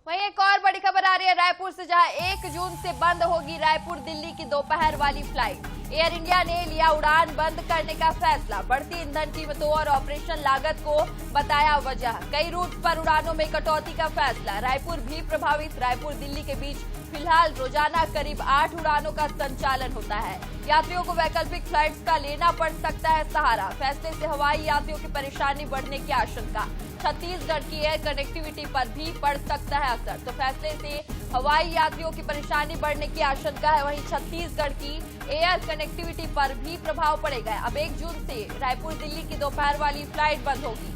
वहीं एक और बड़ी खबर आ रही है रायपुर से, जहां 1 जून से बंद होगी रायपुर दिल्ली की दोपहर वाली फ्लाइट। एयर इंडिया ने लिया उड़ान बंद करने का फैसला। बढ़ती ईंधन कीमतों और ऑपरेशन लागत को बताया वजह। कई रूट पर उड़ानों में कटौती का फैसला। रायपुर भी प्रभावित। रायपुर दिल्ली के बीच फिलहाल रोजाना करीब 8 उड़ानों का संचालन होता है। यात्रियों को वैकल्पिक फ्लाइट्स का लेना पड़ सकता है सहारा। फैसले से हवाई यात्रियों की परेशानी बढ़ने की आशंका। छत्तीसगढ़ की एयर कनेक्टिविटी पर भी पड़ सकता है असर। तो फैसले से हवाई यात्रियों की परेशानी बढ़ने की आशंका है। वहीं छत्तीसगढ़ की एयर कनेक्टिविटी पर भी प्रभाव पड़ेगा। अब 1 जून से रायपुर दिल्ली की दोपहर वाली फ्लाइट बंद होगी।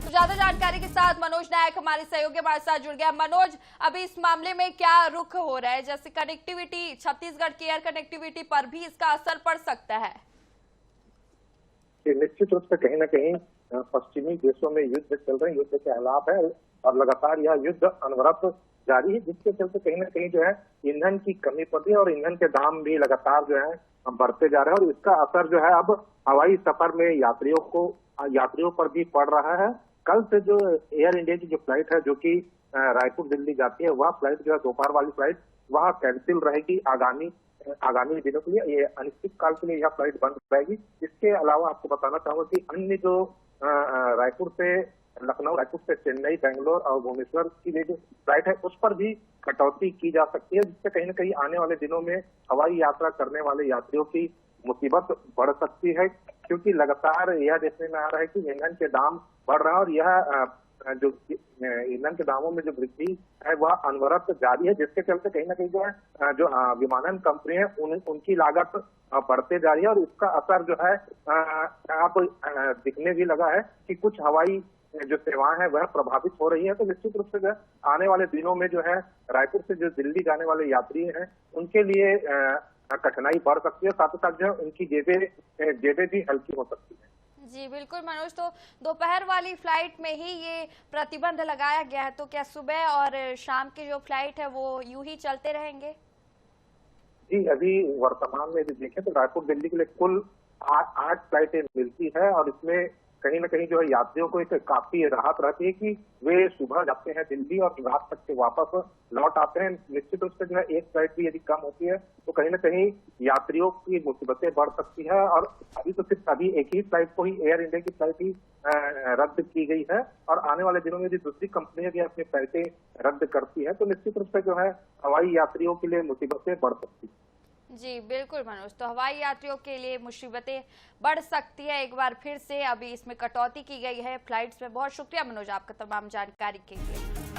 तो ज्यादा जानकारी के साथ मनोज नायक हमारे सहयोगी हमारे साथ जुड़ गया। मनोज, अभी इस मामले में क्या रुख हो रहा है? जैसे कनेक्टिविटी, छत्तीसगढ़ की एयर कनेक्टिविटी पर भी इसका असर पड़ सकता है। निश्चित रूप से कहीं न कहीं पश्चिमी देशों में युद्ध चल रहे हैं, युद्ध के हालात है और लगातार यह युद्ध अनवरत जारी है, जिसके चलते कहीं न कहीं जो है ईंधन की कमी पड़ रही है और ईंधन के दाम भी लगातार जो है बढ़ते जा रहे हैं और इसका असर जो है अब हवाई सफर में यात्रियों पर भी पड़ रहा है। कल से जो एयर इंडिया की जो फ्लाइट है, जो कि रायपुर दिल्ली जाती है, वह फ्लाइट जो है दोपहर वाली फ्लाइट वह कैंसिल रहेगी। आगामी दिनों के लिए ये अनिश्चित काल के लिए यह फ्लाइट बंद रहेगी। इसके अलावा आपको बताना चाहूंगा कि अन्य जो रायपुर से लखनऊ, रायपुर से चेन्नई, बेंगलोर और भुवनेश्वर की जो फ्लाइट है उस पर भी कटौती की जा सकती है, जिससे कहीं न कहीं आने वाले दिनों में हवाई यात्रा करने वाले यात्रियों की मुसीबत बढ़ सकती है, क्योंकि लगातार यह देखने में आ रहा है कि ईंधन के दाम बढ़ रहा है और यह जो ईंधन के दामों में जो वृद्धि है वह अनवरत जारी है, जिसके चलते कहीं ना कहीं जो विमानन कंपनी है उनकी लागत बढ़ते जा रही है और इसका असर जो है आप दिखने भी लगा है कि कुछ हवाई जो सेवाएं हैं वह प्रभावित हो रही है। तो निश्चित रूप से जो आने वाले दिनों में जो है रायपुर से जो दिल्ली जाने वाले यात्री हैं उनके लिए कठिनाई बढ़ सकती है, साथ ही साथ जो है उनकी जेबें भी हल्की हो सकती है। जी बिल्कुल मनोज, तो दोपहर वाली फ्लाइट में ही ये प्रतिबंध लगाया गया है, तो क्या सुबह और शाम की जो फ्लाइट है वो यूं ही चलते रहेंगे? जी, अभी वर्तमान में यदि देखें तो रायपुर दिल्ली के लिए कुल 8 फ्लाइटें मिलती है और इसमें कहीं न कहीं जो है यात्रियों को एक काफी राहत रहती है कि वे सुबह जाते हैं दिल्ली और रात तक के वापस लौट आते हैं। निश्चित रूप से जो है एक फ्लाइट भी यदि कम होती है तो कहीं न कहीं यात्रियों की मुसीबतें बढ़ सकती है और अभी तो सिर्फ अभी एक ही फ्लाइट को ही, एयर इंडिया की फ्लाइट ही रद्द की गई है और आने वाले दिनों में यदि दूसरी कंपनियां भी अपनी फ्लाइटें रद्द करती है तो निश्चित रूप से जो है हवाई यात्रियों के लिए मुसीबतें बढ़ सकती है। जी बिल्कुल मनोज, तो हवाई यात्रियों के लिए मुसीबतें बढ़ सकती है एक बार फिर से। अभी इसमें कटौती की गई है फ्लाइट्स में। बहुत शुक्रिया मनोज आपका तमाम जानकारी के लिए।